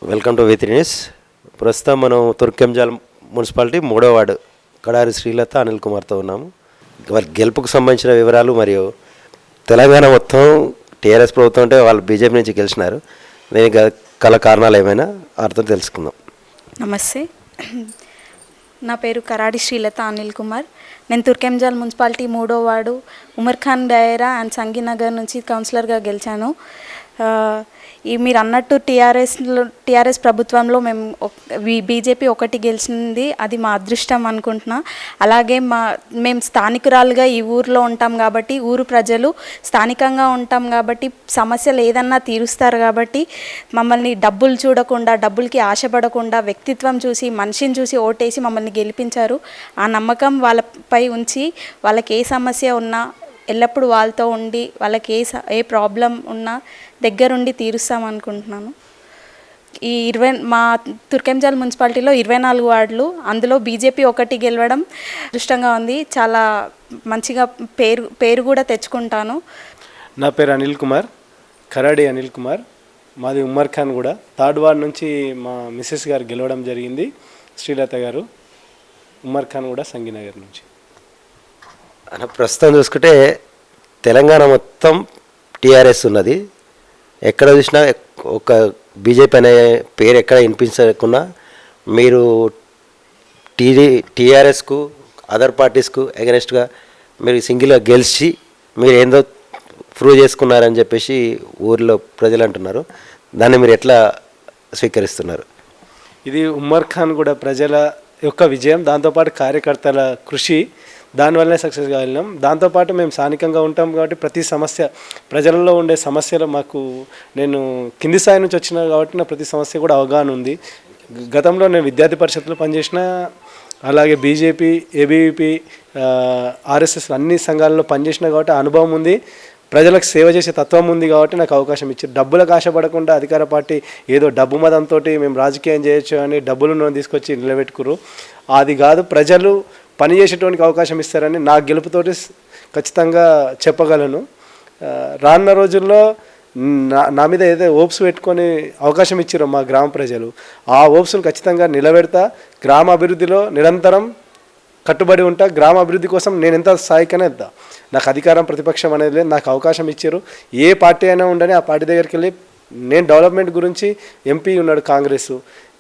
Welcome to వి3 news. ప్రస్తుతం మనం Turkenjal municipality 3వ వార్డు కడారి శ్రీలత అనిల్ కుమార్తో ఉన్నాము. వాళ్ళ గెలుపుకు సంబంధించిన వివరాలు మరియు తెలంగాణ మొత్తం టీఆర్ఎస్ ప్రభుత్వం అంటే వాళ్ళు బీజేపీ నుంచి గెలిచినారు, దీనికి గల కారణాలు ఏమైనా అర్థం తెలుసుకుందాం. నమస్తే, నా పేరు కరాడి శ్రీలత అనిల్ కుమార్. నేను తుర్కెంజాల్ మున్సిపాలిటీ 3వ వార్డు ఉమర్ ఖాన్ డైరా అండ్ సంగీనగర్ నుంచి కౌన్సిలర్గా గెలిచాను. మీరు అన్నట్టు టీఆర్ఎస్ ప్రభుత్వంలో బీజేపీ ఒకటి గెలిచింది, అది మా అదృష్టం అనుకుంటున్నా. అలాగే మేము స్థానికురాలుగా ఈ ఊరిలో ఉంటాం కాబట్టి, ఊరు ప్రజలు స్థానికంగా ఉంటాం కాబట్టి సమస్యలు ఏదన్నా తీరుస్తారు కాబట్టి మమ్మల్ని డబ్బులు చూడకుండా, డబ్బులకి ఆశపడకుండా వ్యక్తిత్వం చూసి, మనిషిని చూసి ఓటేసి మమ్మల్ని గెలిపించారు. ఆ నమ్మకం వాళ్ళపై ఉంచి వాళ్ళకి ఏ సమస్య ఉన్నా ఎల్లప్పుడూ వాళ్ళతో ఉండి, వాళ్ళకి ఏ ప్రాబ్లం ఉన్నా దగ్గరుండి తీరుస్తామనుకుంటున్నాను. మా తుర్కెంజాల్ మున్సిపాలిటీలో 24 వార్డులు, అందులో బీజేపీ ఒకటి గెలవడం అదృష్టంగా ఉంది. చాలా మంచిగా పేరు కూడా తెచ్చుకుంటాను. నా పేరు అనిల్ కుమార్, కరాడి అనిల్ కుమార్. మాది ఉమర్ ఖాన్ కూడా 3rd వార్డ్ నుంచి మా మిస్సెస్ గారు గెలవడం జరిగింది, శ్రీలత గారు. ఉమర్ ఖాన్ కూడా సంగీనగర్ నుంచి. ప్రస్తుతం చూసుకుంటే తెలంగాణ మొత్తం టీఆర్ఎస్ ఉన్నది. ఎక్కడ చూసినా ఒక బీజేపీ అనే పేరు ఎక్కడ వినిపించకుండా మీరు టీఆర్ఎస్కు అదర్ పార్టీస్కు అగెనెస్ట్గా మీరు సింగిల్గా గెలిచి మీరు ఏందో ప్రూవ్ చేసుకున్నారని చెప్పేసి ఊరిలో ప్రజలు అంటున్నారు. దాన్ని మీరు ఎట్లా స్వీకరిస్తున్నారు? ఇది ఉమర్ ఖాన్ కూడా ప్రజల యొక్క విజయం, దాంతోపాటు కార్యకర్తల కృషి, దానివల్లనే సక్సెస్ కాగలిగినాం. దాంతోపాటు మేము స్థానికంగా ఉంటాం కాబట్టి ప్రతి సమస్య, ప్రజలలో ఉండే సమస్యలు నేను కింది స్థాయి నుంచి వచ్చిన కాబట్టి నా ప్రతి సమస్య కూడా అవగాహన ఉంది. గతంలో నేను విద్యార్థి పరిషత్తులో పనిచేసిన, అలాగే బీజేపీ, ఏబీవీపీ, ఆర్ఎస్ఎస్ అన్ని సంఘాలలో పనిచేసిన కాబట్టి అనుభవం ఉంది. ప్రజలకు సేవ చేసే తత్వం ఉంది కాబట్టి నాకు అవకాశం ఇచ్చారు. డబ్బులకు ఆశపడకుండా అధికార పార్టీ ఏదో డబ్బు మతంతో మేము రాజకీయం చేయొచ్చు అని డబ్బులను తీసుకొచ్చి నిలబెట్టుకురు. అది కాదు, ప్రజలు పని చేసేటోనికి అవకాశం ఇస్తారని నా గెలుపుతోటి ఖచ్చితంగా చెప్పగలను. రానున్న రోజుల్లో నా మీద ఏదైతే ఓప్స్ పెట్టుకొని అవకాశం ఇచ్చారో మా గ్రామ ప్రజలు, ఆ ఓప్స్ను ఖచ్చితంగా నిలబెడతా. గ్రామ అభివృద్ధిలో నిరంతరం కట్టుబడి ఉంటా. గ్రామ అభివృద్ధి కోసం నేను ఎంత స్థాయికైనా వెళ్తా. నాకు అధికారం ప్రతిపక్షం అనేది లేదు. నాకు అవకాశం ఇచ్చారు. ఏ పార్టీ అయినా ఉండని ఆ పార్టీ దగ్గరికి వెళ్ళి నేను డెవలప్మెంట్ గురించి, ఎంపీ ఉన్నాడు Congress,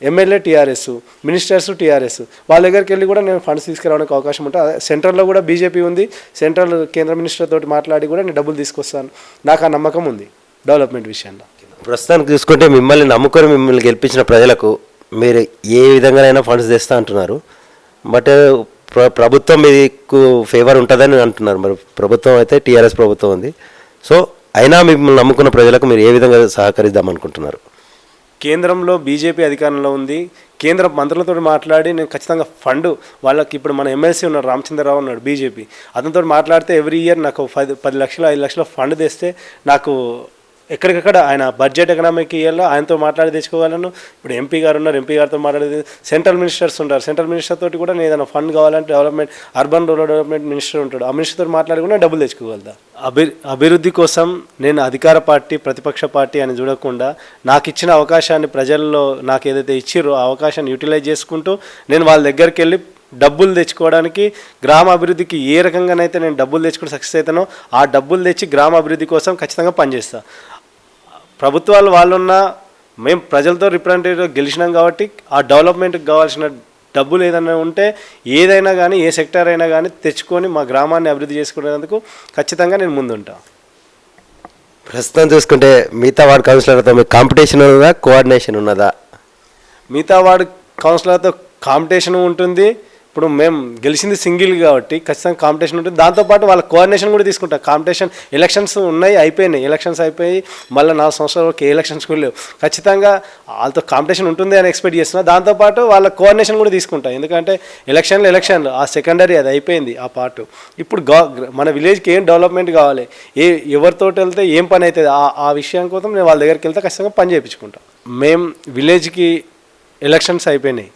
MLA TRS, ministers TRS, వాళ్ళ దగ్గరికి వెళ్ళి కూడా నేను ఫండ్స్ తీసుకురావడానికి అవకాశం ఉంటుంది. సెంట్రల్లో కూడా బీజేపీ ఉంది, సెంట్రల్ కేంద్ర మినిస్టర్ తోటి మాట్లాడి కూడా నేను డబ్బులు తీసుకొస్తాను. నాకు ఆ నమ్మకం ఉంది డెవలప్మెంట్ విషయంలో. ప్రస్తుతానికి చూసుకుంటే మిమ్మల్ని నమ్ముకొని మిమ్మల్ని గెలిపించిన ప్రజలకు మీరు ఏ విధంగానైనా ఫండ్స్ తెస్తా అంటున్నారు. బట్ ప్రభుత్వం మీకు ఫేవర్ ఉంటుందని అంటున్నారు. మరి ప్రభుత్వం అయితే టీఆర్ఎస్ ప్రభుత్వం ఉంది. సో అయినా మిమ్మల్ని నమ్ముకున్న ప్రజలకు మీరు ఏ విధంగా సహకరిద్దాం అనుకుంటున్నారు? కేంద్రంలో బీజేపీ అధికారంలో ఉంది. కేంద్ర మంత్రులతో మాట్లాడి నేను ఖచ్చితంగా ఫండ్ వాళ్ళకి, ఇప్పుడు మన ఎమ్మెల్సీ ఉన్నాడు రామచంద్రరావు ఉన్నాడు బీజేపీ, అతనితో మాట్లాడితే ఎవ్రీ ఇయర్ నాకు 10 లక్షలు 5 లక్షల ఫండ్ తెస్తే నాకు ఎక్కడికక్కడ ఆయన బడ్జెట్ ఎకనామిక్ ఇయర్లో ఆయనతో మాట్లాడి తెచ్చుకోగలను. ఇప్పుడు ఎంపీ గారు ఉన్నారు, ఎంపీ గారితో మాట్లాడి, సెంట్రల్ మినిస్టర్స్ ఉంటారు, సెంట్రల్ మినిస్టర్ తోటి కూడా నేను ఏదైనా ఫండ్ కావాలంటే development, urban rural development minister ఉంటాడు, ఆ మినిస్టర్తో మాట్లాడి కూడా డబ్బులు తెచ్చుకోగలుగుతా. అభివృద్ధి కోసం నేను అధికార పార్టీ ప్రతిపక్ష పార్టీ అని చూడకుండా నాకు ఇచ్చిన అవకాశాన్ని, ప్రజల్లో నాకు ఏదైతే ఇచ్చిరో ఆ అవకాశాన్ని యూటిలైజ్ చేసుకుంటూ నేను వాళ్ళ దగ్గరికి వెళ్ళి డబ్బులు తెచ్చుకోవడానికి, గ్రామ అభివృద్ధికి ఏ రకంగానైతే నేను డబ్బులు తెచ్చుకుని సక్సెస్ అవుతానో ఆ డబ్బులు తెచ్చి గ్రామ అభివృద్ధి కోసం ఖచ్చితంగా పనిచేస్తాను. ప్రభుత్వాలు వాళ్ళున్నా మేము ప్రజలతో రిప్రజెంటేటివ్గా గెలిచినాం కాబట్టి ఆ డెవలప్మెంట్కి కావాల్సిన డబ్బులు ఏదైనా ఉంటే ఏదైనా కానీ, ఏ సెక్టర్ అయినా కానీ తెచ్చుకొని మా గ్రామాన్ని అభివృద్ధి చేసుకునేందుకు ఖచ్చితంగా నేను ముందుంటాను. ప్రస్తుతం చూసుకుంటే మిగతా వార్డు కౌన్సిలర్తో మీకు కాంపిటీషన్ ఉన్నదా, కోఆర్డినేషన్ ఉన్నదా? మిగతా వార్డు కౌన్సిలర్తో కాంపిటీషన్ ఉంటుంది. ఇప్పుడు మేము గెలిచింది సింగిల్ కాబట్టి ఖచ్చితంగా కాంపిటీషన్ ఉంటుంది. దాంతోపాటు వాళ్ళ కోఆర్డినేషన్ కూడా తీసుకుంటాం. కాంపిటీషన్ ఎలక్షన్స్ ఉన్నాయి, అయిపోయినాయి, ఎలక్షన్స్ అయిపోయి మళ్ళీ 4 సంవత్సరాల వరకు ఎలక్షన్స్ కూడా లేవు. ఖచ్చితంగా వాళ్ళతో కాంపిటీషన్ ఉంటుంది అని ఎక్స్పెక్ట్ చేస్తున్నా. దాంతోపాటు వాళ్ళ కోఆర్డినేషన్ కూడా తీసుకుంటాం. ఎందుకంటే ఎలక్షన్లు ఆ సెకండరీ, అది అయిపోయింది ఆ పార్ట్. ఇప్పుడు మన విలేజ్కి ఏం డెవలప్మెంట్ కావాలి, ఎవరితో వెళ్తే ఏం పని అవుతుంది, ఆ విషయం కోసం నేను వాళ్ళ దగ్గరికి వెళ్తే ఖచ్చితంగా పని చేయించుకుంటాం. మేము విలేజ్కి ఎలక్షన్స్ అయిపోయినాయి,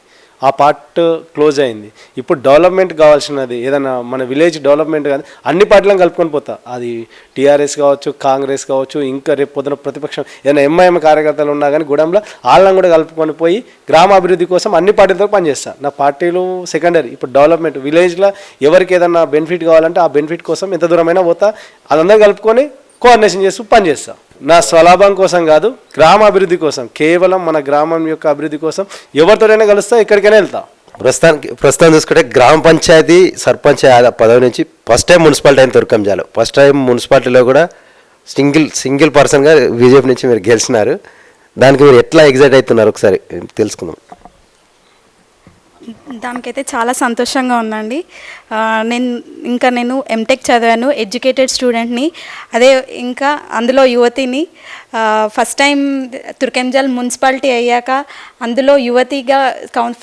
ఆ పార్ట్ క్లోజ్ అయింది. ఇప్పుడు డెవలప్మెంట్ కావాల్సినది ఏదైనా మన విలేజ్ డెవలప్మెంట్ కానీ అన్ని పార్టీలను కలుపుకొని పోతా. అది టీఆర్ఎస్ కావచ్చు, కాంగ్రెస్ కావచ్చు, ఇంకా రేపు పొద్దున ప్రతిపక్షం ఏదైనా ఎంఐఎం కార్యకర్తలు ఉన్నా కానీ గూడెంలో వాళ్ళని కూడా కలుపుకొని పోయి గ్రామ అభివృద్ధి కోసం అన్ని పార్టీలతో పనిచేస్తాను. నా పార్టీలు సెకండరీ. ఇప్పుడు డెవలప్మెంట్ విలేజ్లో ఎవరికి ఏదైనా బెనిఫిట్ కావాలంటే ఆ బెనిఫిట్ కోసం ఎంత దూరమైనా పోతా, అదందరూ కలుపుకొని కోఆర్డినేషన్ చేస్తూ పనిచేస్తాం. నా స్వలాభం కోసం కాదు, గ్రామ అభివృద్ధి కోసం, కేవలం మన గ్రామం యొక్క అభివృద్ధి కోసం ఎవరితోనైనా కలుస్తా, ఎక్కడికైనా వెళ్తా. ప్రస్తుతం చూసుకుంటే గ్రామ పంచాయతీ సర్పంచ్ పదవి నుంచి ఫస్ట్ టైం మున్సిపాలిటీ అయిన తుర్కంజాలు. ఫస్ట్ టైం మున్సిపాలిటీలో కూడా సింగిల్ పర్సన్గా బీజేపీ నుంచి మీరు గెలిచినారు. దానికి మీరు ఎట్లా ఎగ్జైట్ అవుతున్నారు ఒకసారి తెలుసుకుందాం. దానికైతే చాలా సంతోషంగా ఉందండి. నేను ఎంటెక్ చదివాను, ఎడ్యుకేటెడ్ స్టూడెంట్ని, అదే ఇంకా అందులో యువతిని. ఫస్ట్ టైం తుర్కెంజల్ మున్సిపాలిటీ అయ్యాక అందులో యువతిగా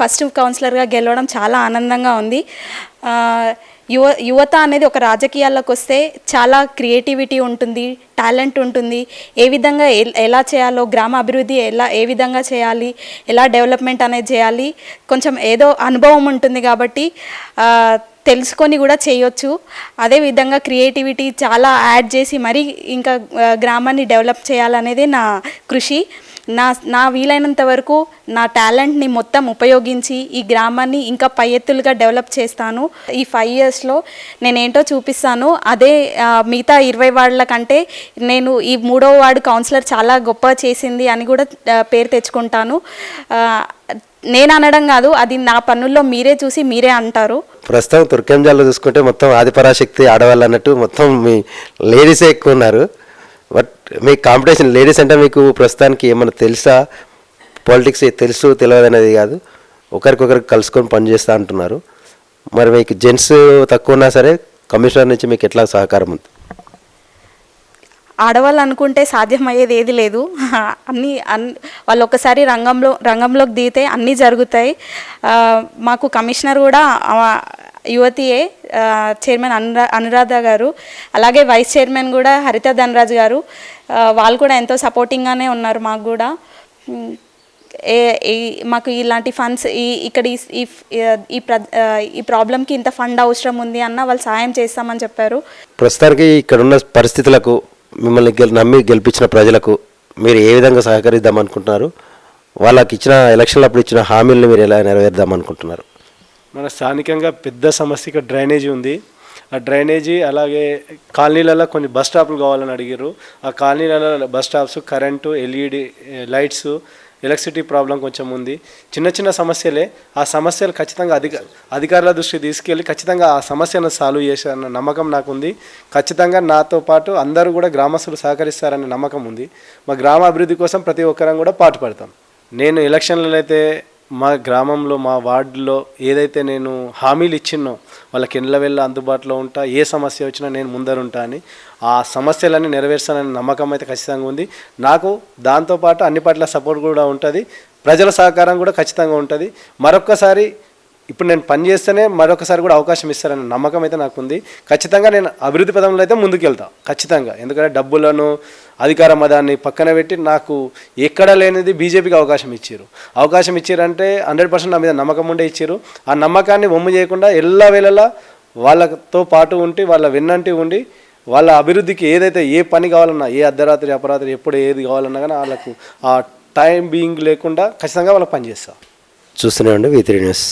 ఫస్ట్ కౌన్సిలర్గా గెలవడం చాలా ఆనందంగా ఉంది. యువత అనేది ఒక రాజకీయాల్లోకి వస్తే చాలా క్రియేటివిటీ ఉంటుంది, టాలెంట్ ఉంటుంది. ఏ విధంగా ఎలా చేయాలో, గ్రామ అభివృద్ధి ఏ విధంగా చేయాలి, ఎలా డెవలప్మెంట్ అనేది చేయాలి, కొంచెం ఏదో అనుభవం ఉంటుంది కాబట్టి తెలుసుకొని కూడా చేయొచ్చు. అదేవిధంగా క్రియేటివిటీ చాలా యాడ్ చేసి మరీ ఇంకా గ్రామాన్ని డెవలప్ చేయాలనేది నా కృషి. నా వీలైనంత వరకు నా టాలెంట్ని మొత్తం ఉపయోగించి ఈ గ్రామాన్ని ఇంకా పై ఎత్తులుగా డెవలప్ చేస్తాను. ఈ 5 yearsలో నేనేంటో చూపిస్తాను. అదే మిగతా 20 వార్డుల కంటే నేను ఈ 3వ వార్డు కౌన్సిలర్ చాలా గొప్ప చేసింది అని కూడా పేరు తెచ్చుకుంటాను. నేను అనడం కాదు, అది నా పనుల్లో మీరే చూసి మీరే అంటారు. ప్రస్తుతం తుర్కెంజాల్లో చూసుకుంటే మొత్తం ఆదిపరాశక్తి ఆడవాళ్ళు అన్నట్టు మొత్తం మీ లేడీసే ఎక్కువ ఉన్నారు. బట్ మీ కాంపిటీషన్ లేడీస్ అంటే మీకు ప్రస్తుతానికి ఏమైనా తెలుసా? పాలిటిక్స్ తెలుసు తెలియదు అనేది కాదు, ఒకరికొకరికి కలుసుకొని పనిచేస్తూ అంటున్నారు. మరి మీకు జెంట్స్ తక్కువ ఉన్నా సరే కమిషనర్ నుంచి మీకు ఎట్లా సహకారం ఉంది? ఆడవాళ్ళు అనుకుంటే సాధ్యమయ్యేది ఏది లేదు. వాళ్ళు ఒకసారి రంగంలోకి దిగితే అన్నీ జరుగుతాయి. మాకు కమిషనర్ కూడా యువతియే, చైర్మన్ అనురాధ గారు, అలాగే వైస్ చైర్మన్ కూడా హరిత ధనరాజ్ గారు. వాళ్ళు కూడా ఎంతో సపోర్టింగ్గానే ఉన్నారు మాకు కూడా. మాకు ఇలాంటి ఫండ్స్ ఇక్కడ ఈ ప్రాబ్లంకి ఇంత ఫండ్ అవసరం ఉంది అన్న వాళ్ళు సాయం చేస్తామని చెప్పారు. ప్రస్తుతానికి ఇక్కడ ఉన్న పరిస్థితులకు మిమ్మల్ని నమ్మి గెలిపించిన ప్రజలకు మీరు ఏ విధంగా సహకరిద్దాం అనుకుంటున్నారు? వాళ్ళకి ఇచ్చిన ఎలక్షన్లు ఇచ్చిన హామీలను మీరు ఎలా నెరవేర్దాం అనుకుంటున్నారు? మన స్థానికంగా పెద్ద సమస్య ఇక్కడ డ్రైనేజీ ఉంది. ఆ డ్రైనేజీ అలాగే కాలనీలలో కొన్ని బస్ స్టాప్లు కావాలని అడిగారు. ఆ కాలనీలలో bus stops, current, LED lights, electricity problem కొంచెం ఉంది. చిన్న చిన్న సమస్యలే. ఆ సమస్యలు ఖచ్చితంగా అధికారుల దృష్టికి తీసుకెళ్ళి ఖచ్చితంగా ఆ సమస్యను సాల్వ్ చేశారన్న నమ్మకం నాకుంది. ఖచ్చితంగా నాతో పాటు అందరూ కూడా గ్రామస్తులు సహకరిస్తారనే నమ్మకం ఉంది. మా గ్రామ అభివృద్ధి కోసం ప్రతి ఒక్కరం కూడా పాటుపడతాం. నేను ఎలక్షన్లలో అయితే మా గ్రామంలో, మా వార్డులో ఏదైతే నేను హామీలు ఇచ్చినో వాళ్ళకి ఎండ్ల వెళ్ళ అందుబాటులో ఉంటా, ఏ సమస్య వచ్చినా నేను ముందరుంటా అని, ఆ సమస్యలన్నీ నెరవేర్చాలనే నమ్మకం అయితే ఖచ్చితంగా ఉంది నాకు. దాంతోపాటు అన్ని పట్ల సపోర్ట్ కూడా ఉంటుంది, ప్రజల సహకారం కూడా ఖచ్చితంగా ఉంటుంది. మరొక్కసారి ఇప్పుడు నేను పని చేస్తేనే మరొకసారి కూడా అవకాశం ఇస్తారనే నమ్మకం అయితే నాకు ఉంది. ఖచ్చితంగా నేను అభివృద్ధి పదంలో అయితే ముందుకెళ్తా ఖచ్చితంగా. ఎందుకంటే డబ్బులను, అధికార మదాన్ని పక్కన పెట్టి నాకు ఎక్కడ లేనిది బీజేపీకి అవకాశం ఇచ్చారంటే 100% నా మీద నమ్మకం ఉండే ఇచ్చారు. ఆ నమ్మకాన్ని వమ్ము చేయకుండా ఎల్లవేళలా వాళ్ళతో పాటు ఉండి, వాళ్ళ వెన్నంటి ఉండి, వాళ్ళ అభివృద్ధికి ఏదైతే ఏ పని కావాలన్నా, ఏ అర్ధరాత్రి అపరాత్రి ఎప్పుడు ఏది కావాలన్నా కానీ వాళ్ళకు ఆ టైం బీయింగ్ లేకుండా ఖచ్చితంగా వాళ్ళకి పనిచేస్తా. చూస్తూనే ఉండి V3 న్యూస్.